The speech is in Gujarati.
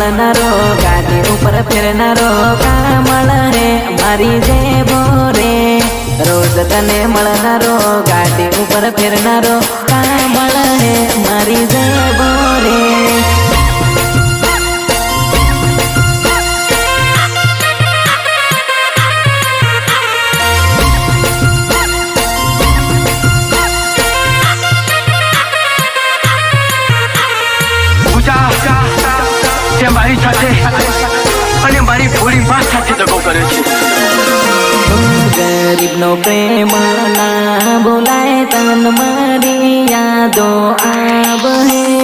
મળનારો ગાડી ઉપર ફેરનારો કામળ રે મારી જેવો રે રોજ તને મળનારો ગાડી ઉપર ફેરનારો કામળ રે મારી જેવો રે મારી સાથે અને મારી ભોળી માં સાથે દગો કરે છે ગરીબનો પ્રેમ ના બોલાય તન મારી યાદો આવે